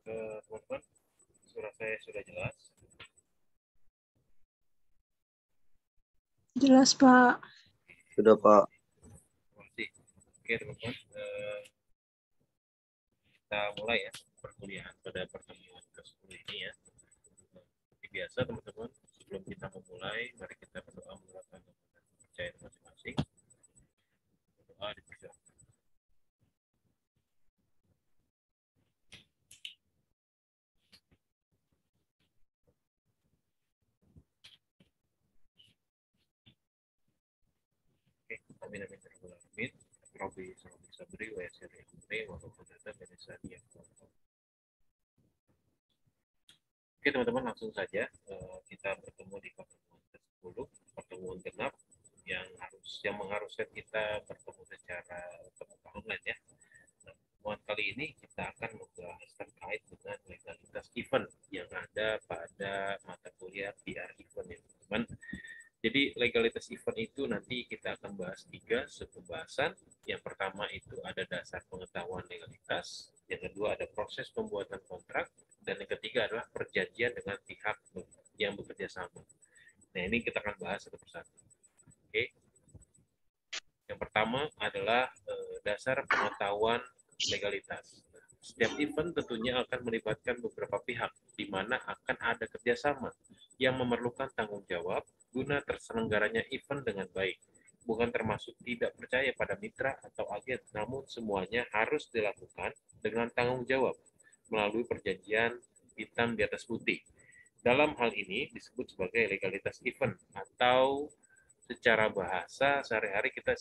Teman-teman, suara saya sudah jelas? Jelas, Pak. Sudah, Pak. Terima kasih. Oke, teman-teman. Kita mulai ya perkuliahan pada pertemuan ke-10 ini ya. Seperti biasa, teman-teman, sebelum kita memulai, mari kita berdoa menggunakan kepercayaan masing-masing. Doa dipersilakan. Oke, amin amin ya rabbal alamin. Rabbi sholli sabri wa yassir li amri wa hlul 'uqdatam min lisani yafqahu qawli. Oke, teman-teman, langsung saja kita bertemu di pertemuan ke-10, pertemuan genap yang mengharuskan kita bertemu secara terbuka online ya. Nah, pertemuan kali ini kita akan membahas terkait dengan legalitas event yang ada pada mata kuliah PR event ya, teman-teman. Jadi legalitas event itu nanti kita akan bahas 3 subpembahasan. Yang pertama itu ada dasar pengetahuan legalitas, yang kedua ada proses pembuatan kontrak, dan yang ketiga adalah perjanjian dengan pihak yang bekerja sama. Nah, ini kita akan bahas satu persatu. Oke. Yang pertama adalah dasar pengetahuan legalitas. Setiap event tentunya akan melibatkan beberapa pihak, di mana akan ada kerjasama yang memerlukan tanggung jawab guna terselenggaranya event dengan baik. Bukan termasuk tidak percaya pada mitra atau agen, namun semuanya harus dilakukan dengan tanggung jawab melalui perjanjian hitam di atas putih. Dalam hal ini disebut sebagai legalitas event, atau secara bahasa sehari-hari kita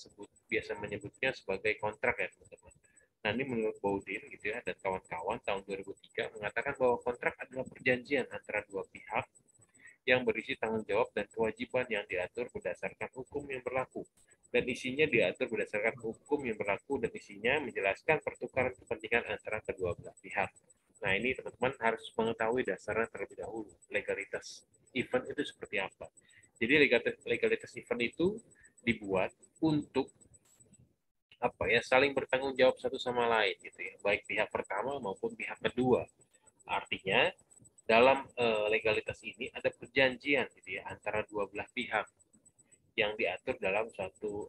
biasa menyebutnya sebagai kontrak ya, teman-teman. Nah, ini menurut Baudin gitu ya dan kawan-kawan tahun 2003 mengatakan bahwa kontrak adalah perjanjian antara dua pihak yang berisi tanggung jawab dan kewajiban yang diatur berdasarkan hukum yang berlaku, dan isinya diatur berdasarkan hukum yang berlaku, dan isinya menjelaskan pertukaran kepentingan antara kedua belah pihak. Nah, ini teman-teman harus mengetahui dasarnya terlebih dahulu. Legalitas event itu seperti apa? Jadi legalitas event itu dibuat untuk apa ya, saling bertanggung jawab satu sama lain gitu ya, baik pihak pertama maupun pihak kedua. Artinya dalam legalitas ini ada perjanjian gitu ya antara dua belah pihak yang diatur dalam suatu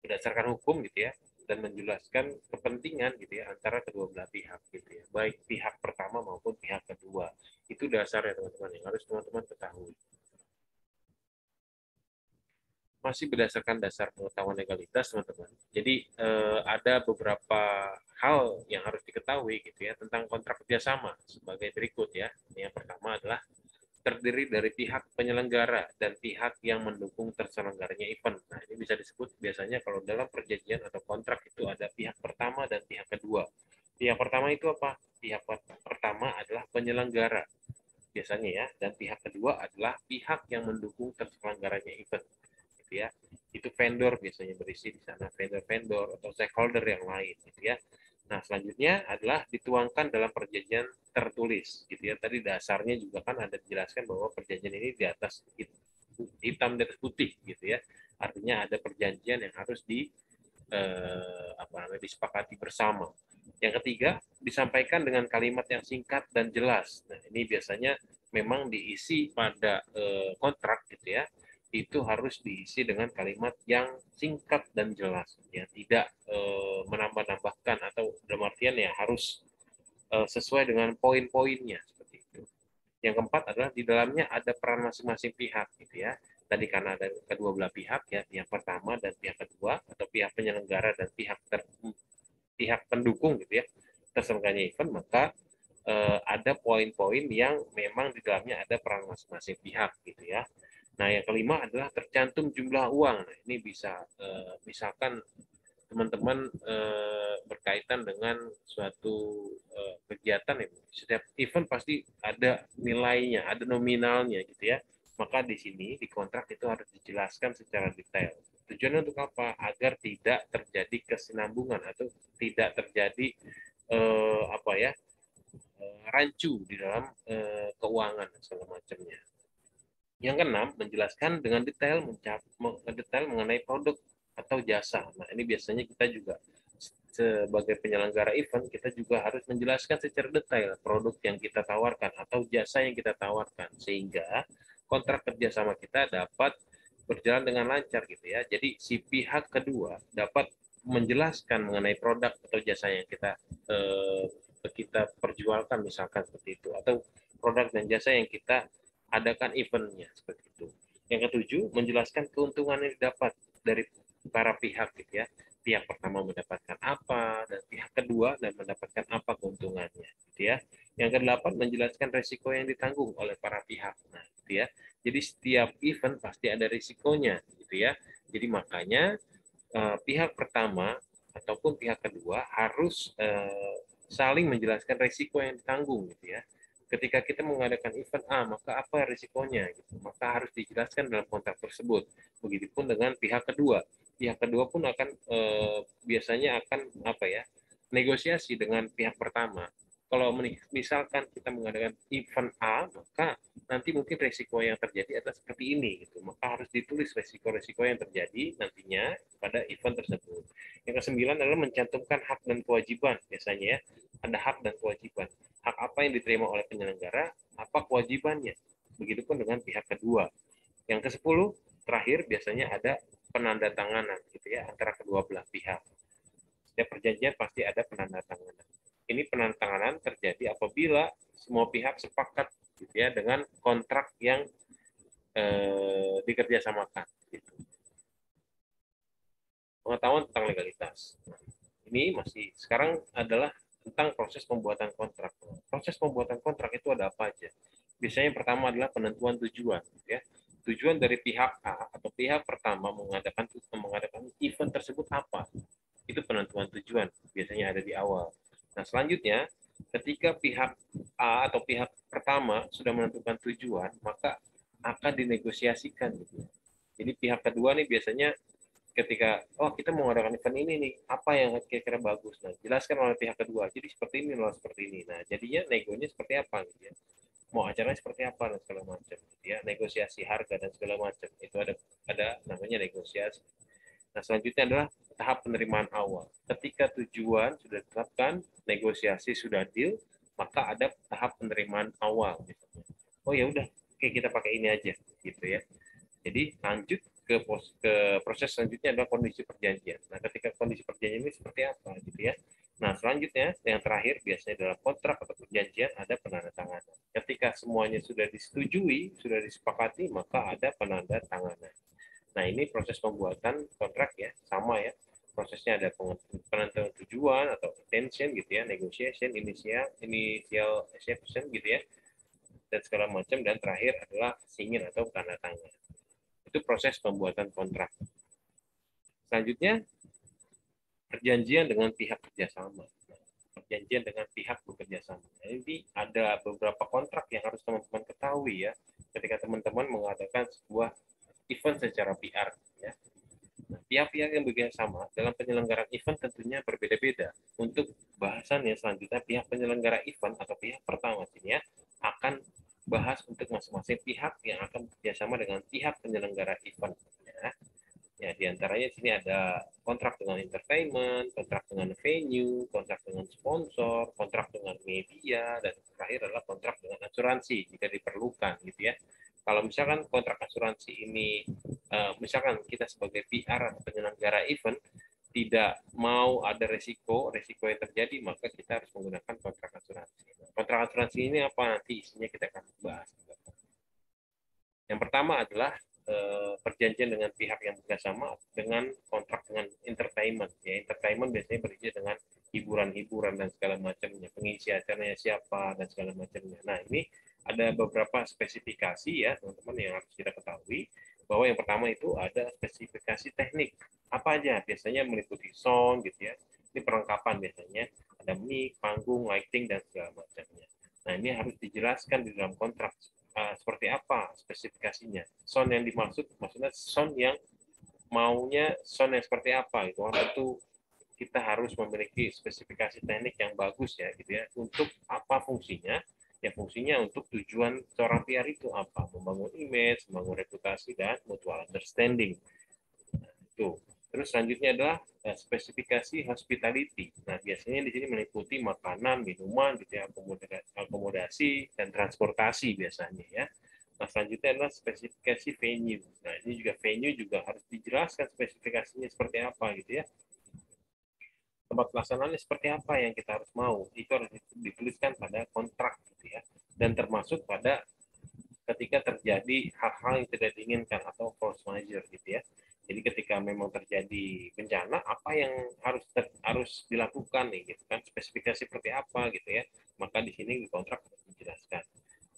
berdasarkan hukum gitu ya, dan menjelaskan kepentingan gitu ya antara kedua belah pihak gitu ya, baik pihak pertama maupun pihak kedua. Itu dasarnya teman-teman yang harus teman-teman ketahui. Masih berdasarkan dasar pengetahuan legalitas, teman-teman. Jadi ada beberapa hal yang harus diketahui gitu ya tentang kontrak kerjasama sebagai berikut ya. Yang pertama adalah terdiri dari pihak penyelenggara dan pihak yang mendukung terselenggaranya event. Nah, ini bisa disebut biasanya kalau dalam perjanjian atau kontrak itu ada pihak pertama dan pihak kedua. Pihak pertama itu apa? Pihak pertama adalah penyelenggara biasanya ya, dan pihak kedua adalah pihak yang mendukung terselenggaranya event. Gitu ya. Itu vendor biasanya berisi di sana, vendor-vendor atau stakeholder yang lain gitu ya. Nah, selanjutnya adalah dituangkan dalam perjanjian tertulis gitu ya. Tadi dasarnya juga kan ada dijelaskan bahwa perjanjian ini di atas hitam di atas putih gitu ya. Artinya ada perjanjian yang harus disepakati bersama. Yang ketiga, disampaikan dengan kalimat yang singkat dan jelas. Nah, ini biasanya memang diisi pada kontrak gitu ya. Itu harus diisi dengan kalimat yang singkat dan jelas, ya tidak menambah-nambahkan atau dalam artian ya harus sesuai dengan poin-poinnya seperti itu. Yang keempat adalah di dalamnya ada peran masing-masing pihak gitu ya. Tadi karena ada kedua belah pihak ya, pihak pertama dan pihak kedua, atau pihak penyelenggara dan pihak pendukung gitu ya terselenggaranya event, maka ada poin-poin yang memang di dalamnya ada peran masing-masing pihak gitu ya. Nah, yang kelima adalah tercantum jumlah uang. Nah, ini bisa misalkan teman-teman berkaitan dengan suatu kegiatan ya. Setiap event pasti ada nilainya, ada nominalnya gitu ya. Maka di sini di kontrak itu harus dijelaskan secara detail. Tujuannya untuk apa? Agar tidak terjadi kesinambungan atau tidak terjadi rancu di dalam keuangan segala macamnya. Yang keenam, menjelaskan dengan detail mengenai produk atau jasa. Nah, ini biasanya kita juga sebagai penyelenggara event, kita juga harus menjelaskan secara detail produk yang kita tawarkan atau jasa yang kita tawarkan, sehingga kontrak kerjasama kita dapat berjalan dengan lancar gitu ya. Jadi si pihak kedua dapat menjelaskan mengenai produk atau jasa yang kita perjualkan, misalkan seperti itu, atau produk dan jasa yang kita adakan eventnya seperti itu. Yang ketujuh, menjelaskan keuntungan yang didapat dari para pihak gitu ya. Pihak pertama mendapatkan apa dan pihak kedua dan mendapatkan apa keuntungannya gitu ya. Yang kedelapan, menjelaskan risiko yang ditanggung oleh para pihak. Nah, gitu ya. Jadi setiap event pasti ada risikonya gitu ya. Jadi makanya pihak pertama ataupun pihak kedua harus saling menjelaskan risiko yang ditanggung gitu ya. Ketika kita mengadakan event A, maka apa risikonya gitu. Maka harus dijelaskan dalam kontrak tersebut. Begitupun dengan pihak kedua. Pihak kedua pun akan biasanya akan negosiasi dengan pihak pertama. Kalau misalkan kita mengadakan event A, maka nanti mungkin resiko yang terjadi adalah seperti ini gitu. Maka harus ditulis resiko-resiko yang terjadi nantinya pada event tersebut. Yang kesembilan adalah mencantumkan hak dan kewajiban. Biasanya ya, ada hak dan kewajiban. Hak apa yang diterima oleh penyelenggara, apa kewajibannya. Begitupun dengan pihak kedua. Yang ke-10 terakhir biasanya ada penandatanganan gitu ya antara kedua belah pihak. Setiap perjanjian pasti ada penandatanganan. Ini penandatanganan terjadi apabila semua pihak sepakat gitu ya dengan kontrak yang dikerjasamakan. Gitu. Pengetahuan tentang legalitas. Ini masih sekarang adalah tentang proses pembuatan kontrak. Proses pembuatan kontrak itu ada apa aja? Biasanya yang pertama adalah penentuan tujuan. Ya. Tujuan dari pihak A atau pihak pertama mengadakan event tersebut apa? Itu penentuan tujuan. Biasanya ada di awal. Nah, selanjutnya, ketika pihak A atau pihak pertama sudah menentukan tujuan, maka akan dinegosiasikan. Gitu. Jadi pihak kedua nih biasanya ketika kita mau mengadakan event ini nih, apa yang kira-kira bagus, nah jelaskan oleh pihak kedua, jadi seperti ini loh, seperti ini. Nah jadinya negonya seperti apa gitu ya, mau acaranya seperti apa dan segala macam gitu ya, negosiasi harga dan segala macam itu ada namanya negosiasi. Nah selanjutnya adalah tahap penerimaan awal. Ketika tujuan sudah ditetapkan, negosiasi sudah deal, maka ada tahap penerimaan awal misalnya. Oh ya udah, oke kita pakai ini aja gitu ya. Jadi lanjut ke proses selanjutnya adalah kondisi perjanjian. Nah, ketika kondisi perjanjian ini seperti apa gitu ya. Nah, selanjutnya yang terakhir biasanya dalam kontrak atau perjanjian ada penandatanganan. Ketika semuanya sudah disetujui, sudah disepakati, maka ada penandatanganan. Nah, ini proses pembuatan kontrak ya, sama ya. Prosesnya ada penentuan tujuan atau intention gitu ya, negotiation, initial acceptance gitu ya, dan segala macam, dan terakhir adalah signing atau tanda tangan. Itu proses pembuatan kontrak. Selanjutnya, perjanjian dengan pihak kerjasama. Perjanjian dengan pihak bekerjasama. Jadi ada beberapa kontrak yang harus teman-teman ketahui ya, ketika teman-teman mengadakan sebuah event secara PR. Ya. Nah, pihak-pihak yang bekerjasama dalam penyelenggaraan event tentunya berbeda-beda. Untuk bahasannya selanjutnya, pihak penyelenggara event atau pihak pertama ini ya, akan bahas untuk masing-masing pihak yang akan bekerjasama dengan pihak penyelenggara event. Ya, diantaranya sini ada kontrak dengan entertainment, kontrak dengan venue, kontrak dengan sponsor, kontrak dengan media, dan terakhir adalah kontrak dengan asuransi jika diperlukan, gitu ya. Kalau misalkan kontrak asuransi ini, misalkan kita sebagai PR atau penyelenggara event tidak mau ada resiko yang terjadi, maka kita harus menggunakan kontrak asuransi. Kontrak asuransi ini apa nanti isinya kita akan bahas. Yang pertama adalah perjanjian dengan pihak yang bekerjasama dengan kontrak dengan entertainment. Ya, entertainment biasanya berisi dengan hiburan-hiburan dan segala macamnya, pengisi acaranya siapa dan segala macamnya. Nah, ini ada beberapa spesifikasi ya, teman-teman, yang harus kita ketahui, bahwa yang pertama itu ada spesifikasi teknik. Apa aja? Biasanya meliputi sound gitu ya. Ini perlengkapan biasanya, ada mic, panggung, lighting dan segala macamnya. Nah, ini harus dijelaskan di dalam kontrak seperti apa spesifikasinya. Sound yang dimaksud maksudnya sound yang maunya sound yang seperti apa gitu. Tentu kita harus memiliki spesifikasi teknik yang bagus ya gitu ya. Untuk apa fungsinya? Ya fungsinya untuk tujuan seorang PR itu apa? Membangun image, membangun reputasi dan mutual understanding. Nah, itu. Terus selanjutnya adalah spesifikasi hospitality. Nah, biasanya di sini meliputi makanan, minuman, gitu ya, akomodasi, dan transportasi biasanya ya. Nah, selanjutnya adalah spesifikasi venue. Nah, ini juga venue juga harus dijelaskan spesifikasinya seperti apa gitu ya. Tempat pelaksanaannya seperti apa yang kita harus mau. Itu harus dituliskan pada kontrak gitu ya. Dan termasuk pada ketika terjadi hal-hal yang tidak diinginkan atau force majeure gitu ya. Jadi ketika memang terjadi bencana, apa yang harus dilakukan nih gitu kan, spesifikasi seperti apa gitu ya. Maka di sini di kontrak harus dijelaskan.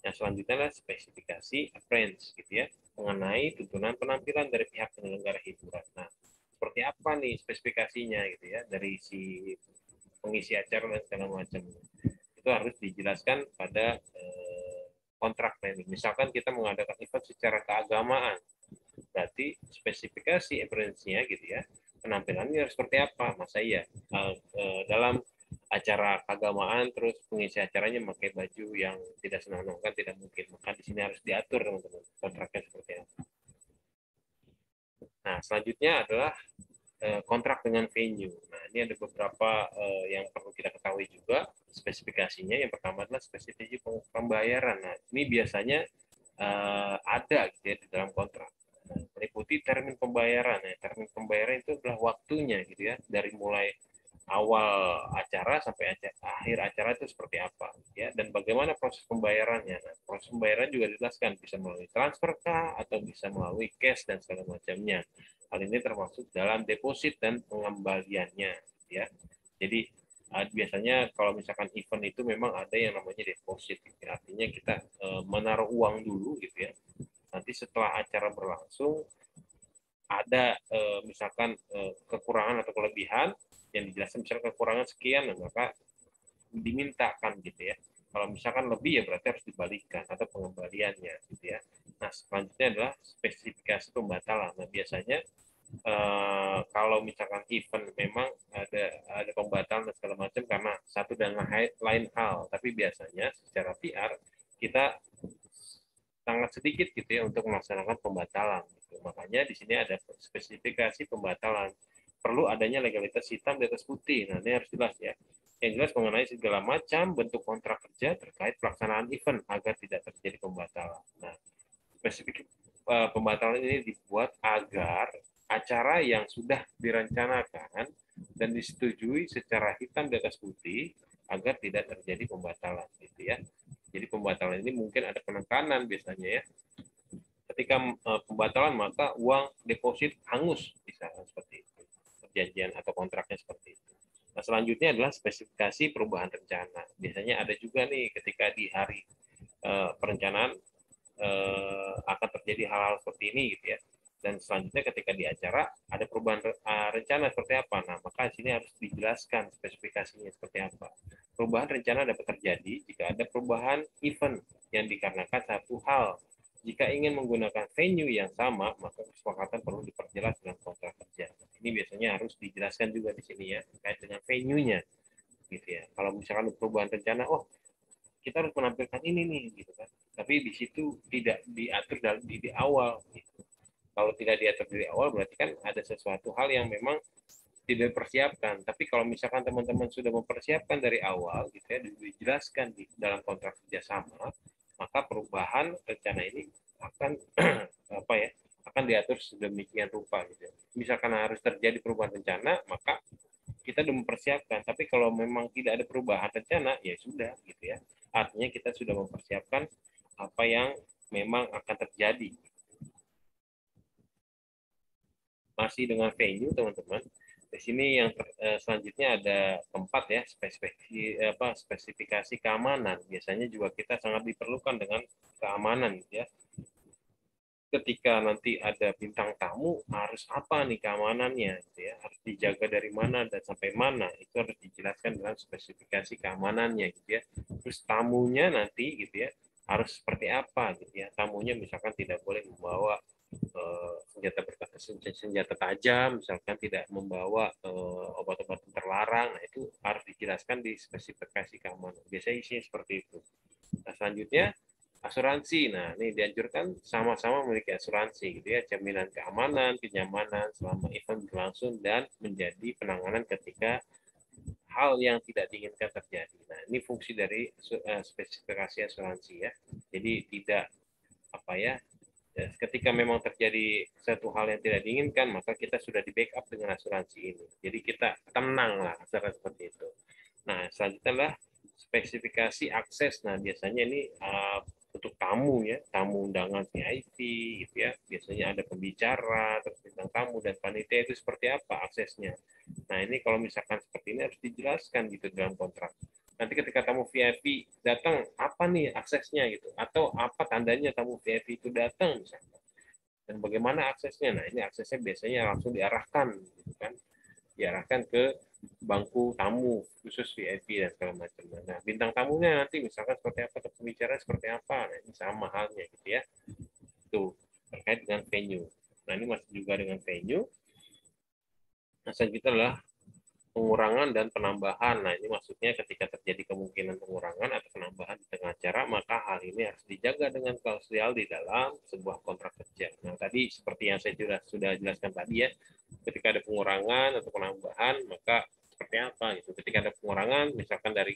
Yang selanjutnya adalah spesifikasi appearance gitu ya, mengenai tuntunan penampilan dari pihak penyelenggara hiburan. Nah, seperti apa nih spesifikasinya gitu ya dari si pengisi acara dan segala macam. Itu harus dijelaskan pada kontrak planning. Misalkan kita mengadakan event secara keagamaan, berarti spesifikasi appearance-nya gitu ya, penampilannya harus seperti apa. Masa iya dalam acara keagamaan terus pengisi acaranya memakai baju yang tidak senonoh, kan tidak mungkin. Maka di sini harus diatur teman-teman kontraknya seperti apa. Nah, selanjutnya adalah kontrak dengan venue. Nah, ini ada beberapa yang perlu kita ketahui juga spesifikasinya. Yang pertama adalah spesifikasi pembayaran. Nah, ini biasanya ada gitu ya di dalam kontrak. Nah, meliputi termin pembayaran. Nah, termin pembayaran itu adalah waktunya gitu ya, dari mulai awal acara sampai akhir acara itu seperti apa ya, dan bagaimana proses pembayarannya. Nah, proses pembayaran juga dijelaskan, bisa melalui transfer kah atau bisa melalui cash dan segala macamnya. Hal ini termasuk dalam deposit dan pengembaliannya ya. Jadi biasanya kalau misalkan event itu memang ada yang namanya deposit, artinya kita menaruh uang dulu gitu ya. Nanti setelah acara berlangsung ada misalkan kekurangan atau kelebihan yang dijelaskan, misalkan kekurangan sekian, maka dimintakan gitu ya. Kalau misalkan lebih ya berarti harus dibalikan atau pengembaliannya gitu ya. Nah, selanjutnya adalah spesifikasi pembatalan. Nah, biasanya kalau misalkan event memang ada pembatalan dan segala macam karena satu dan lain hal, tapi biasanya secara PR kita sangat sedikit gitu ya untuk melaksanakan pembatalan. Gitu. Makanya di sini ada spesifikasi pembatalan. Perlu adanya legalitas hitam di atas putih. Nah, ini harus jelas ya. Yang jelas mengenai segala macam bentuk kontrak kerja terkait pelaksanaan event agar tidak terjadi pembatalan. Nah, spesifik pembatalan ini dibuat agar acara yang sudah direncanakan dan disetujui secara hitam di atas putih agar tidak terjadi pembatalan gitu ya. Jadi pembatalan ini mungkin ada penekanan biasanya ya. Ketika pembatalan maka uang deposit hangus misalnya seperti itu. Perjanjian atau kontraknya seperti itu. Nah, selanjutnya adalah spesifikasi perubahan rencana. Biasanya ada juga nih ketika di hari perencanaan akan terjadi hal-hal seperti ini gitu ya. Dan selanjutnya ketika di acara ada perubahan rencana seperti apa. Nah, maka di sini harus dijelaskan spesifikasinya seperti apa. Perubahan rencana dapat terjadi jika ada perubahan event yang dikarenakan satu hal. Jika ingin menggunakan venue yang sama, maka kesepakatan perlu diperjelas dalam kontrak kerja. Ini biasanya harus dijelaskan juga di sini ya, terkait dengan venue-nya. Gitu ya. Kalau misalkan perubahan rencana, oh kita harus menampilkan ini nih, gitu kan. Tapi di situ tidak diatur di awal. Gitu. Kalau tidak diatur dari awal, berarti kan ada sesuatu hal yang memang tidak dipersiapkan. Tapi kalau misalkan teman-teman sudah mempersiapkan dari awal, gitu ya, dijelaskan di dalam kontrak kerjasama, maka perubahan rencana ini akan apa ya, akan diatur sedemikian rupa. Gitu. Misalkan harus terjadi perubahan rencana, maka kita sudah mempersiapkan. Tapi kalau memang tidak ada perubahan rencana, ya sudah, gitu ya. Artinya kita sudah mempersiapkan apa yang memang akan terjadi. Masih dengan venue, teman-teman. Di sini yang selanjutnya ada tempat ya, spesifikasi keamanan. Biasanya juga kita sangat diperlukan dengan keamanan gitu ya. Ketika nanti ada bintang tamu, harus apa nih keamanannya gitu ya. Harus dijaga dari mana dan sampai mana. Itu harus dijelaskan dalam spesifikasi keamanannya gitu ya. Terus tamunya nanti gitu ya harus seperti apa gitu ya. Tamunya misalkan tidak boleh membawa senjata tajam, misalkan tidak membawa obat-obatan terlarang. Nah, itu harus dijelaskan di spesifikasi keamanan. Biasanya isinya seperti itu. Nah, selanjutnya asuransi. Nah, ini dianjurkan sama-sama memiliki asuransi gitu ya, jaminan keamanan, kenyamanan selama event berlangsung dan menjadi penanganan ketika hal yang tidak diinginkan terjadi. Nah, ini fungsi dari spesifikasi asuransi ya. Jadi tidak apa ya, ketika memang terjadi satu hal yang tidak diinginkan, maka kita sudah di backup dengan asuransi ini. Jadi kita tenang lah, seperti itu. Nah, selanjutnya adalah spesifikasi akses. Nah, biasanya ini untuk tamu ya, tamu undangan VIP gitu ya. Biasanya ada pembicara, terus bintang tamu dan panitia itu seperti apa aksesnya. Nah, ini kalau misalkan seperti ini harus dijelaskan gitu dalam kontrak. Nanti ketika tamu VIP datang, apa nih aksesnya gitu, atau apa tandanya tamu VIP itu datang misalkan. Dan bagaimana aksesnya? Nah, ini aksesnya biasanya langsung diarahkan gitu kan. Diarahkan ke bangku tamu khusus VIP dan segala macam. Nah, bintang tamunya nanti misalkan seperti apa, atau pembicaraan seperti apa. Nah, ini sama halnya gitu ya. Itu terkait dengan venue. Nah, ini masih juga dengan venue. Nah, selanjutnya adalah pengurangan dan penambahan. Nah, ini maksudnya ketika terjadi kemungkinan pengurangan atau penambahan di tengah acara, maka hal ini harus dijaga dengan klausul di dalam sebuah kontrak kerja. Nah, tadi seperti yang saya sudah jelaskan tadi ya, ketika ada pengurangan atau penambahan, maka seperti apa gitu. Ketika ada pengurangan, misalkan dari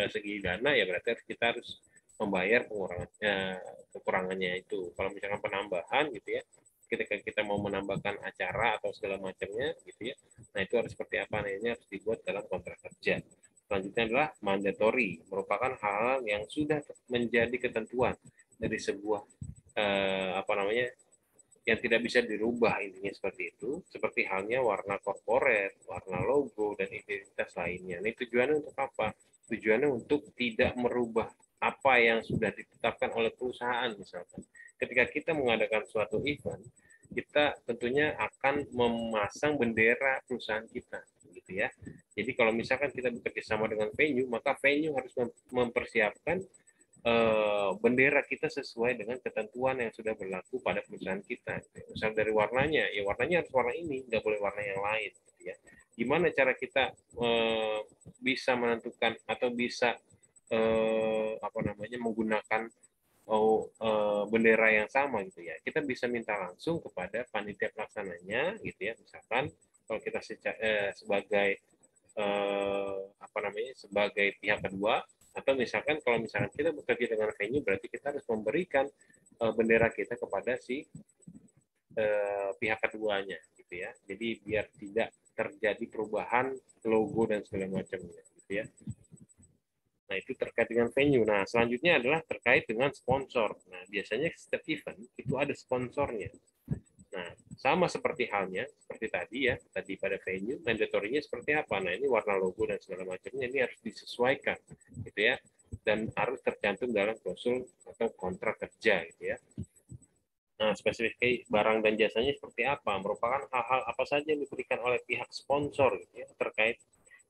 segi dana, ya berarti kita harus membayar kekurangannya itu. Kalau misalkan penambahan gitu ya, ketika kita mau menambahkan acara atau segala macamnya gitu ya, nah itu harus seperti apa, nah ini harus dibuat dalam kontrak kerja. Selanjutnya adalah mandatory, merupakan hal yang sudah menjadi ketentuan dari sebuah apa namanya, yang tidak bisa dirubah, intinya seperti itu, seperti halnya warna korporat, warna logo dan identitas lainnya. Ini tujuannya untuk apa? Tujuannya untuk tidak merubah apa yang sudah ditetapkan oleh perusahaan. Misalkan ketika kita mengadakan suatu event, kita tentunya akan memasang bendera perusahaan kita gitu ya. Jadi kalau misalkan kita bekerja sama dengan venue, maka venue harus mempersiapkan bendera kita sesuai dengan ketentuan yang sudah berlaku pada perusahaan kita. Misal dari warnanya, ya warnanya harus warna ini, nggak boleh warna yang lain. Gitu ya. Gimana cara kita bisa menentukan atau bisa apa namanya menggunakan bendera yang sama gitu ya? Kita bisa minta langsung kepada panitia pelaksananya, gitu ya. Misalkan kalau kita sebagai apa namanya, sebagai pihak kedua, atau misalkan kalau misalkan kita bekerja dengan venue, berarti kita harus memberikan bendera kita kepada si pihak keduanya gitu ya. Jadi biar tidak terjadi perubahan logo dan segala macamnya gitu ya. Nah, itu terkait dengan venue. Nah, selanjutnya adalah terkait dengan sponsor. Nah, biasanya setiap event itu ada sponsornya. Nah, sama seperti halnya, seperti tadi ya, tadi pada venue, mandatorinya seperti apa? Nah, ini warna logo dan segala macamnya ini harus disesuaikan, gitu ya, dan harus tercantum dalam klausul atau kontrak kerja, gitu ya. Nah, spesifikasi barang dan jasanya seperti apa? Merupakan hal-hal apa saja yang diberikan oleh pihak sponsor, gitu ya, terkait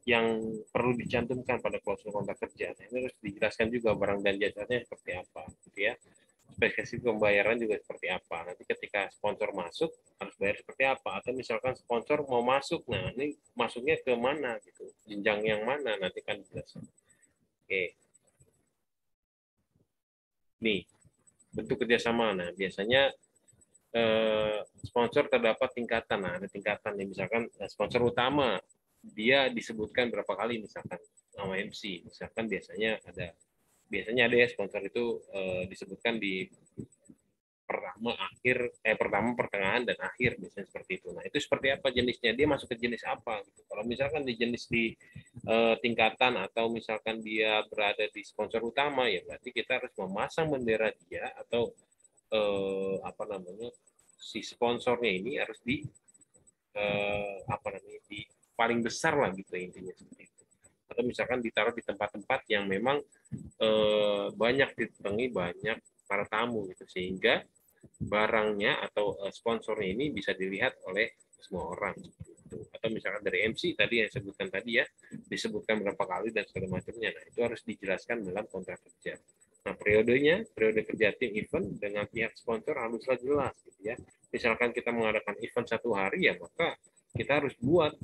yang perlu dicantumkan pada klausul kontrak kerja. Nah, ini harus dijelaskan juga barang dan jasanya seperti apa, gitu ya. Spesifikasi pembayaran juga seperti apa. Nanti ketika sponsor masuk harus bayar seperti apa. Atau misalkan sponsor mau masuk, nah ini masuknya ke mana gitu, jenjang yang mana nanti kan jelas. Oke, nih bentuk kerjasama. Nah biasanya sponsor terdapat tingkatan. Nah ada tingkatan nih, misalkan sponsor utama dia disebutkan berapa kali, misalkan sama MC. Misalkan biasanya ada ya sponsor itu disebutkan di pertama pertengahan dan akhir, biasanya seperti itu. Nah itu seperti apa jenisnya, dia masuk ke jenis apa gitu. Kalau misalkan di jenis di tingkatan atau misalkan dia berada di sponsor utama, ya berarti kita harus memasang bendera dia, atau apa namanya, si sponsornya ini harus di apa namanya, di paling besar lah gitu intinya seperti itu. Atau misalkan ditaruh di tempat-tempat yang memang banyak didatangi banyak para tamu gitu, sehingga barangnya atau sponsornya ini bisa dilihat oleh semua orang gitu. Atau misalkan dari MC tadi yang disebutkan tadi ya, disebutkan berapa kali dan segala macamnya. Nah itu harus dijelaskan dalam kontrak kerja. Nah periode kerja tim event dengan pihak sponsor haruslah jelas gitu ya. Misalkan kita mengadakan event 1 hari, ya maka kita harus buat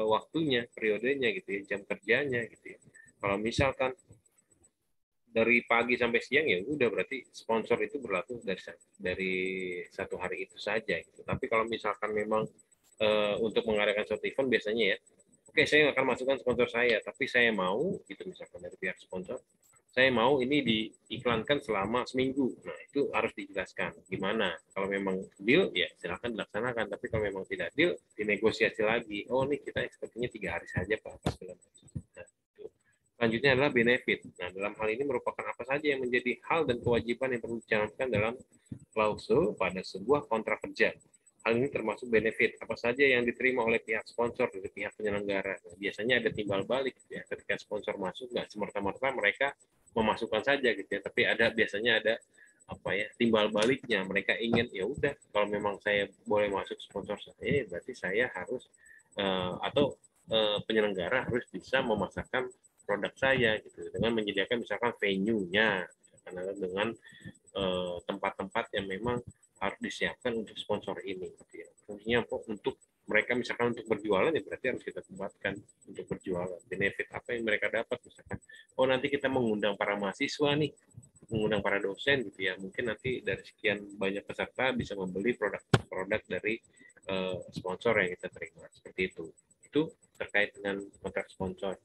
waktunya, periodenya gitu ya, jam kerjanya gitu ya. Kalau misalkan dari pagi sampai siang ya udah berarti sponsor itu berlaku dari satu hari itu saja gitu. Tapi kalau misalkan memang untuk mengadakan suatu event biasanya ya, oke saya akan masukkan sponsor saya, tapi saya mau gitu misalkan dari pihak sponsor, saya mau ini diiklankan selama seminggu. Nah itu harus dijelaskan gimana. Kalau memang deal ya silakan dilaksanakan, tapi kalau memang tidak deal dinegosiasi lagi. Oh nih kita ekspektasinya 3 hari saja Pak. Nah, selanjutnya adalah benefit. Nah, dalam hal ini merupakan apa saja yang menjadi hal dan kewajiban yang perlu dicantumkan dalam klausul pada sebuah kontrak kerja. Hal ini termasuk benefit apa saja yang diterima oleh pihak sponsor dari pihak penyelenggara. Nah, biasanya ada timbal balik ya, ketika sponsor masuk nggak semerta-merta mereka memasukkan saja gitu ya, tapi ada biasanya ada apa ya timbal baliknya, mereka ingin ya udah kalau memang saya boleh masuk sponsor saya berarti saya harus atau penyelenggara harus bisa memasarkan produk saya gitu dengan menyediakan misalkan venue-nya dengan tempat-tempat yang memang harus disiapkan untuk sponsor ini gitu ya. Fungsinya untuk mereka misalkan untuk berjualan ya berarti harus kita tempatkan untuk berjualan. Benefit apa yang mereka dapat misalkan oh nanti kita mengundang para mahasiswa nih, mengundang para dosen gitu ya, mungkin nanti dari sekian banyak peserta bisa membeli produk-produk dari sponsor yang kita terima seperti itu terkait dengan kontrak sponsor.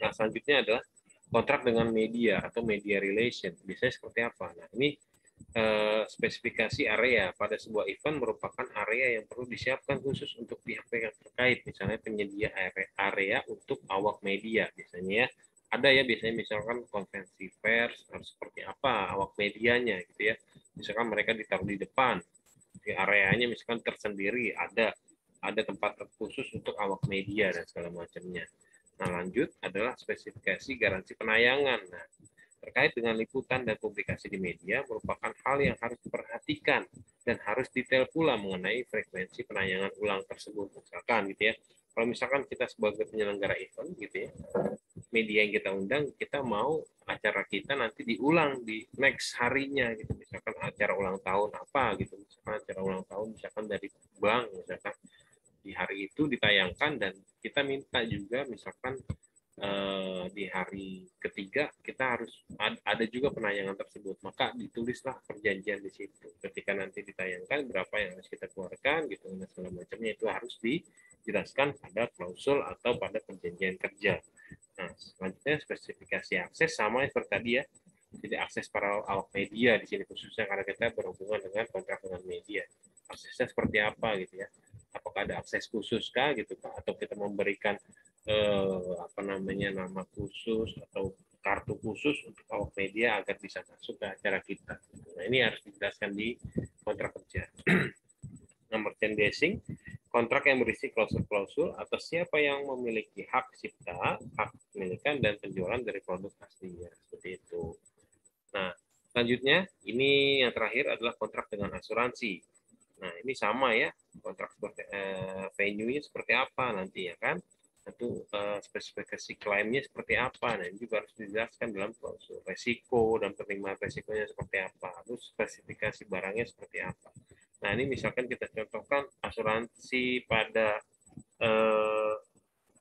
Nah selanjutnya adalah kontrak dengan media atau media relation. Biasanya seperti apa? Nah, ini spesifikasi area pada sebuah event merupakan area yang perlu disiapkan khusus untuk pihak-pihak terkait, misalnya penyedia area untuk awak media. Biasanya ada ya, biasanya misalkan konferensi pers harus seperti apa awak medianya gitu ya. Misalkan mereka ditaruh di depan, di areanya misalkan tersendiri, ada tempat khusus untuk awak media dan segala macamnya. Nah, lanjut adalah spesifikasi garansi penayangan. Nah, terkait dengan liputan dan publikasi di media merupakan hal yang harus diperhatikan dan harus detail pula mengenai frekuensi penayangan ulang tersebut. Misalkan gitu ya, kalau misalkan kita sebagai penyelenggara event gitu ya, media yang kita undang, kita mau acara kita nanti diulang di next harinya gitu. Misalkan acara ulang tahun apa gitu, misalkan acara ulang tahun misalkan dari bank misalkan di hari itu ditayangkan dan kita minta juga misalkan di hari ketiga kita harus ada juga penayangan tersebut, maka ditulislah perjanjian di situ ketika nanti ditayangkan berapa yang harus kita keluarkan gitu dan segala macamnya itu harus dijelaskan pada klausul atau pada perjanjian kerja. Nah selanjutnya spesifikasi akses sama seperti tadi ya, jadi akses para awak media di sini khususnya karena kita berhubungan dengan kontrak dengan media, aksesnya seperti apa gitu ya, apakah ada akses khusus kah gitu Pak, atau kita memberikan apa namanya nama khusus atau kartu khusus untuk awak media agar bisa masuk ke acara kita. Nah ini harus dijelaskan di kontrak kerja. Nah, merchandising, kontrak yang berisi klausul-klausul atas siapa yang memiliki hak cipta, hak kepemilikan dan penjualan dari produk aslinya seperti itu. Nah, selanjutnya ini yang terakhir adalah kontrak dengan asuransi. Nah, ini sama ya, kontrak seperti venue-nya seperti apa nanti ya kan? Tentu spesifikasi klaimnya seperti apa. Nah, ini juga harus dijelaskan dalam klausul resiko dan penerimaan resikonya seperti apa. Terus spesifikasi barangnya seperti apa. Nah, ini misalkan kita contohkan asuransi pada eh,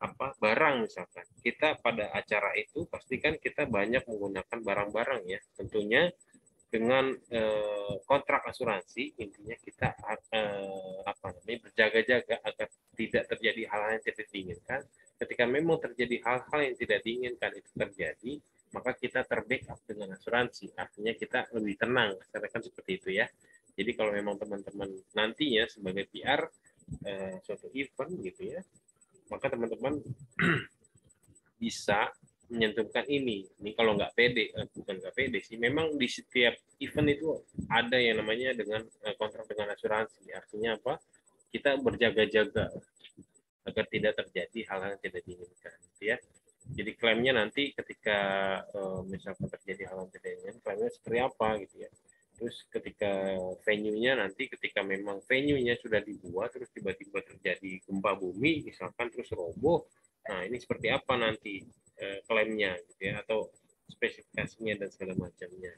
apa barang misalkan. Kita pada acara itu pastikan kita banyak menggunakan barang-barang ya. Tentunya dengan kontrak asuransi intinya kita apa namanya berjaga-jaga agar tidak terjadi hal-hal yang tidak diinginkan. Ketika memang terjadi hal-hal yang tidak diinginkan itu terjadi, maka kita terbackup dengan asuransi. Artinya kita lebih tenang, kan seperti itu ya. Jadi kalau memang teman-teman nantinya sebagai PR suatu event gitu ya, maka teman-teman bisa menyentuhkan ini. Ini kalau nggak pede, bukan nggak pede sih. Memang di setiap event itu ada yang namanya dengan kontrak dengan asuransi. Artinya apa? Kita berjaga-jaga agar tidak terjadi hal-hal yang tidak diinginkan. Gitu ya. Jadi klaimnya nanti ketika misalkan terjadi hal yang tidak diinginkan, klaimnya seperti apa gitu ya. Terus ketika venue-nya nanti ketika memang venue-nya sudah dibuat terus tiba-tiba terjadi gempa bumi misalkan terus roboh, nah ini seperti apa nanti klaimnya gitu ya atau spesifikasinya dan segala macamnya.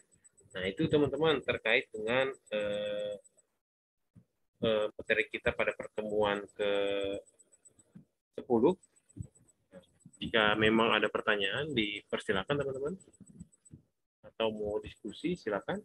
Nah itu teman-teman terkait dengan materi kita pada pertemuan ke 10. Jika memang ada pertanyaan, dipersilakan teman-teman. Atau mau diskusi, silakan.